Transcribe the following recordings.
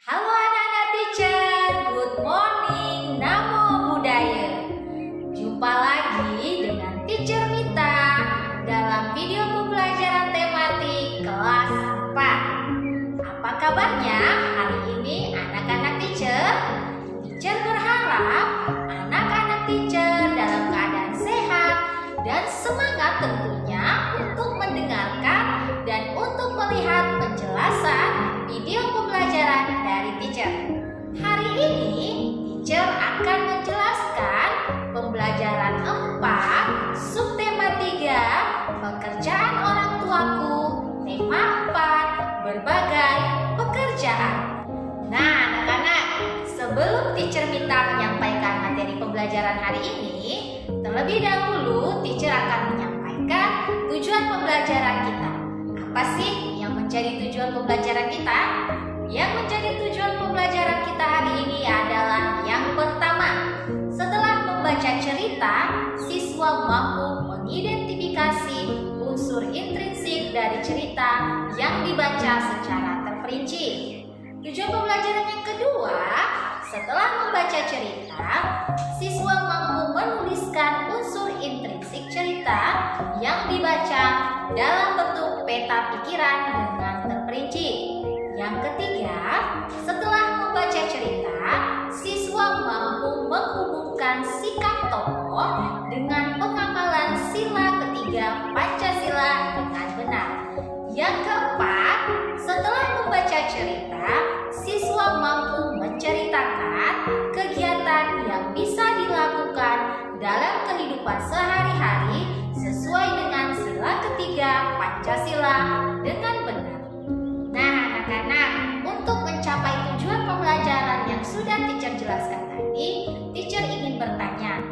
Halo anak-anak teacher, good morning, namo buddhaya. Jumpa lagi dengan teacher Mita dalam video pembelajaran tematik kelas 4. Apa kabarnya hari ini anak-anak teacher? Teacher berharap anak-anak teacher dalam keadaan sehat dan semangat tentunya untuk mendengarkan dan untuk melihat penjelasan video pembelajaran dari teacher. Hari ini teacher akan menjelaskan pembelajaran 4 subtema 3 pekerjaan orang tuaku, tema 4 berbagai pekerjaan. Nah anak-anak, sebelum teacher Mita menyampaikan materi pembelajaran hari ini, terlebih dahulu teacher akan menyampaikan tujuan pembelajaran kita. Apa sih yang menjadi tujuan pembelajaran kita? Yang menjadi tujuan pembelajaran kita hari ini adalah yang pertama, setelah membaca cerita, siswa mampu mengidentifikasi unsur intrinsik dari cerita yang dibaca secara terperinci. Tujuan pembelajaran yang kedua, setelah membaca cerita, siswa mampu menuliskan unsur intrinsik cerita yang dibaca dalam bentuk peta pikiran dengan terperinci. Yang ketiga, setelah membaca cerita, siswa mampu menghubungkan sikap tokoh dengan pengamalan sila ketiga Pancasila dengan benar. Yang keempat, setelah membaca cerita, siswa mampu menceritakan kegiatan yang bisa dilakukan dalam kehidupan sehari-hari sesuai dengan sila ketiga Pancasila dengan benar. Nah anak-anak, untuk mencapai tujuan pembelajaran yang sudah teacher jelaskan tadi, teacher ingin bertanya,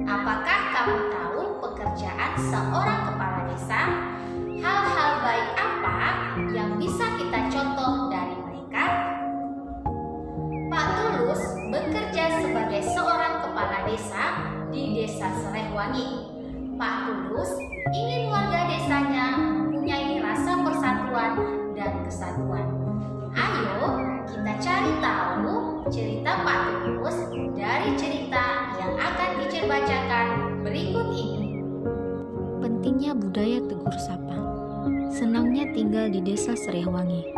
apakah kamu tahu pekerjaan seorang kepala desa? Hal-hal baik apa yang bisa kita contoh dari mereka? Pak Tulus bekerja sebagai seorang kepala desa di Desa Serehwangi. Pak Tulus ingin warga desanya mempunyai rasa persatuan dan kesatuan. Ayo kita cari tahu cerita Pak Tulus dari cerita yang akan teacher bacakan berikut ini. Pentingnya budaya tegur sapa. Senangnya tinggal di Desa Serehwangi.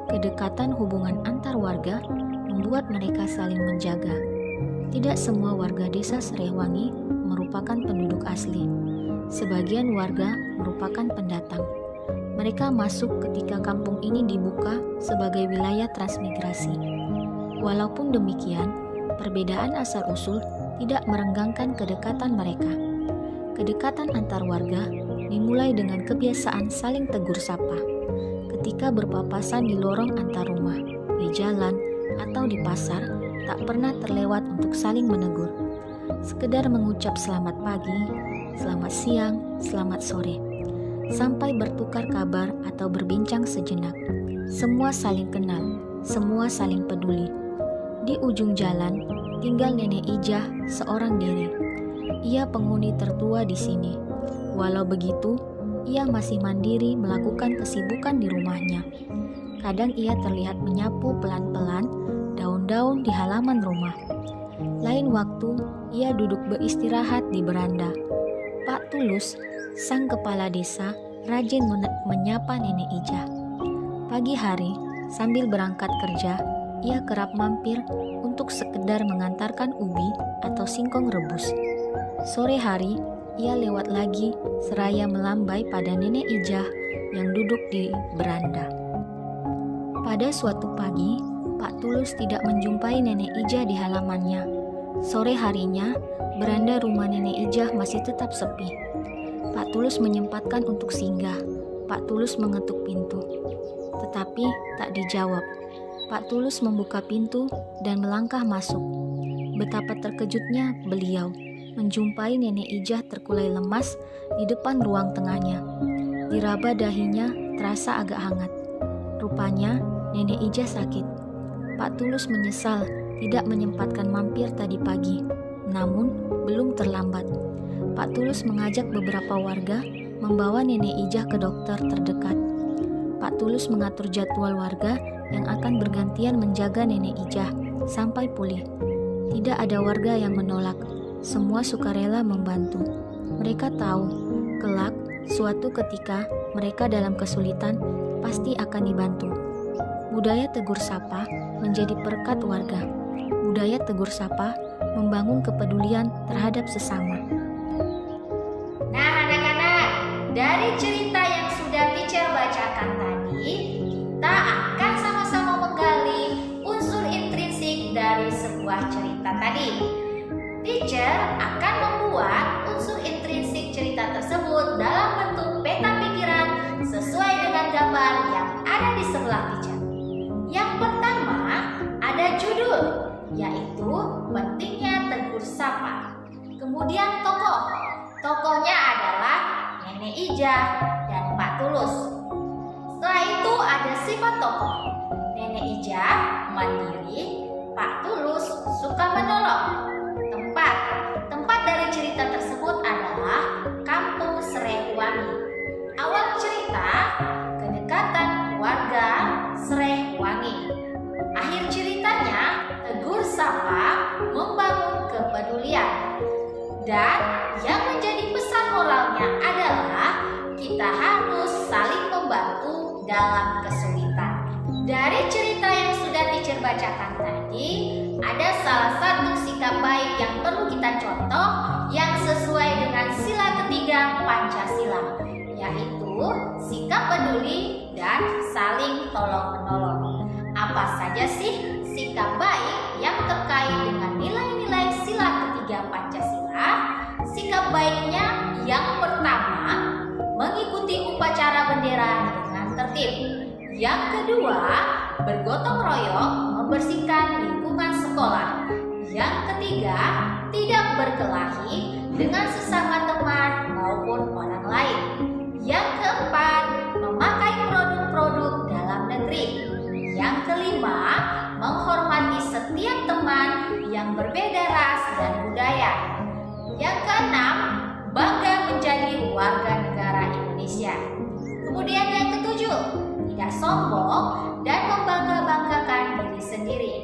Kedekatan hubungan antar warga membuat mereka saling menjaga. Tidak semua warga Desa Serehwangi merupakan penduduk asli. Sebagian warga merupakan pendatang. Mereka masuk ketika kampung ini dibuka sebagai wilayah transmigrasi. Walaupun demikian, perbedaan asal-usul tidak merenggangkan kedekatan mereka. Kedekatan antar warga dimulai dengan kebiasaan saling tegur sapa. Ketika berpapasan di lorong antar rumah, di jalan, atau di pasar, tak pernah terlewat untuk saling menegur. Sekedar mengucap selamat pagi, selamat siang, selamat sore. Sampai bertukar kabar atau berbincang sejenak. Semua saling kenal, semua saling peduli. Di ujung jalan, tinggal Nenek Ijah seorang diri. Ia penghuni tertua di sini. Walau begitu, ia masih mandiri melakukan kesibukan di rumahnya. Kadang ia terlihat menyapu pelan-pelan daun-daun di halaman rumah. Lain waktu, ia duduk beristirahat di beranda. Pak Tulus, sang kepala desa, rajin menyapa Nenek Ijah. Pagi hari, sambil berangkat kerja, ia kerap mampir untuk sekedar mengantarkan ubi atau singkong rebus. Sore hari, ia lewat lagi seraya melambai pada Nenek Ijah yang duduk di beranda. Pada suatu pagi, Pak Tulus tidak menjumpai Nenek Ijah di halamannya. Sore harinya, beranda rumah Nenek Ijah masih tetap sepi. Pak Tulus menyempatkan untuk singgah. Pak Tulus mengetuk pintu, tetapi tak dijawab. Pak Tulus membuka pintu dan melangkah masuk. Betapa terkejutnya beliau menjumpai Nenek Ijah terkulai lemas di depan ruang tengahnya. Diraba dahinya terasa agak hangat. Rupanya Nenek Ijah sakit. Pak Tulus menyesal tidak menyempatkan mampir tadi pagi. Namun belum terlambat. Pak Tulus mengajak beberapa warga membawa Nenek Ijah ke dokter terdekat. Pak Tulus mengatur jadwal warga yang akan bergantian menjaga Nenek Ijah sampai pulih. Tidak ada warga yang menolak, semua sukarela membantu. Mereka tahu, kelak suatu ketika mereka dalam kesulitan pasti akan dibantu. Budaya tegur sapa menjadi perekat warga. Budaya tegur sapa membangun kepedulian terhadap sesama. Nah anak-anak, dari cerita yang sudah teacher bacakan tadi, kita akan sama-sama menggali unsur intrinsik dari sebuah cerita tadi. Teacher akan membuat unsur intrinsik cerita tersebut dalam bentuk peta pikiran sesuai dengan gambar yang ada di sebelah teacher. Yang pertama ada judul, yaitu pentingnya tegur sapa. Kemudian tokohnya adalah Nenek Ijah dan Pak Tulus. Setelah itu ada sifat tokoh. Nenek Ijah mandiri, Pak Tulus suka menolong. Tempat dari cerita tersebut adalah Kampung Srehwangi. Awal cerita, kedekatan warga Srehwangi. Akhir ceritanya, tegur sapa membangun kepedulian. Dan yang menjadi pesan moralnya adalah kita harus saling membantu dalam kesulitan. Dari cerita yang sudah teacher bacakan tadi, ada salah satu sikap baik yang perlu kita contoh yang sesuai dengan sila ketiga Pancasila, yaitu sikap peduli dan saling tolong-menolong. Apa saja sih sikap baik yang terkait dengan nilai-nilai sila ketiga Pancasila? Sikap baiknya yang pertama, mengikuti upacara bendera dengan tertib. Yang kedua, bergotong royong membersihkan lingkungan sekolah. Yang ketiga, tidak berkelahi dengan sesama teman maupun orang lain. Yang keempat, memakai produk-produk dalam negeri. Yang kelima, menghormati setiap teman yang berbeda ras dan budaya. Yang keenam, bangga menjadi warga negara Indonesia. Kemudian yang ketujuh, tidak sombong dan membangga-banggakan diri sendiri.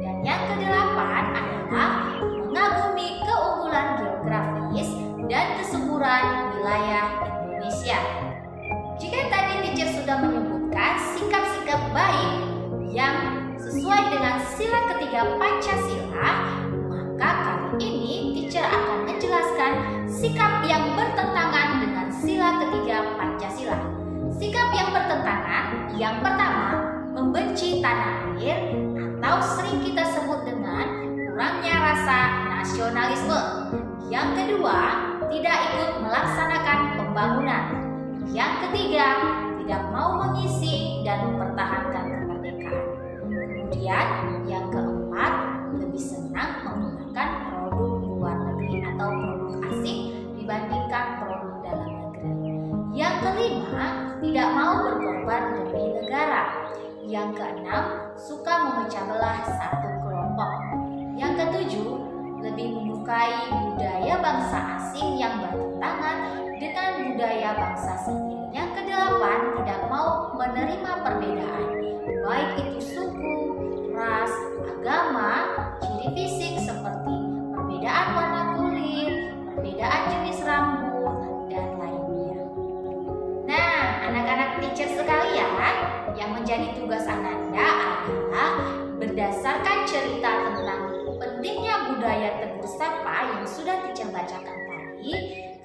Dan yang kedelapan adalah mengagumi keunggulan geografis dan kesuburan wilayah Indonesia. Jika tadi teacher sudah menyebutkan sikap-sikap baik yang sesuai dengan sila ketiga Pancasila, maka kali ini teacher akan menjelaskan sikap yang bertentangan dengan sila ketiga Pancasila. Sikap yang bertentangan, yang pertama, membenci tanah air atau sering kita sebut dengan kurangnya rasa nasionalisme. Yang kedua, tidak ikut melaksanakan pembangunan. Yang ketiga, tidak mau mengisi dan mempertahankan kemerdekaan. Kemudian, yang keempat, lebih senang menggunakan produk luar negeri atau produk asing dibandingkan produk dalam negeri. Yang kelima, tidak mau berkorban demi negara. Yang keenam, suka memecah belah satu kelompok. Yang ketujuh, lebih menyukai budaya bangsa asing yang bertentangan dengan budaya bangsa sendiri. Yang kedelapan, tidak mau menerima perbedaan, baik itu suku, ras, agama, ciri fisik seperti perbedaan warna kulit, perbedaan jenis rambut, dan lainnya. Nah, anak-anak teacher sekalian, yang menjadi tugas Ananda adalah berdasarkan cerita tentang pentingnya budaya tegur sapa yang sudah teacher bacakan tadi,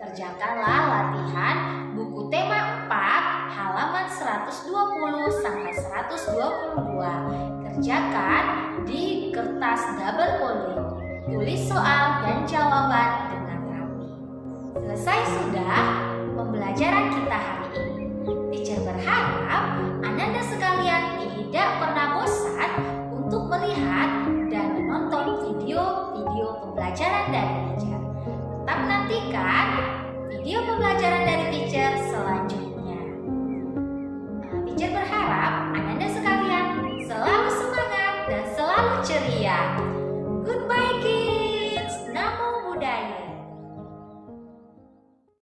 kerjakanlah latihan buku tema 4 halaman 120 sampai 122. Kerjakan di kertas double folio. Tulis soal dan jawaban dengan rapi. Selesai sudah pembelajaran kita hari ini. Teacher berharap Ananda sekalian tidak pernah bosan untuk melihat dan menonton video-video pembelajaran dari teacher. Tetap nantikan video pembelajaran dari teacher selanjutnya. Teacher berharap Ananda sekalian selalu semangat dan selalu ceria.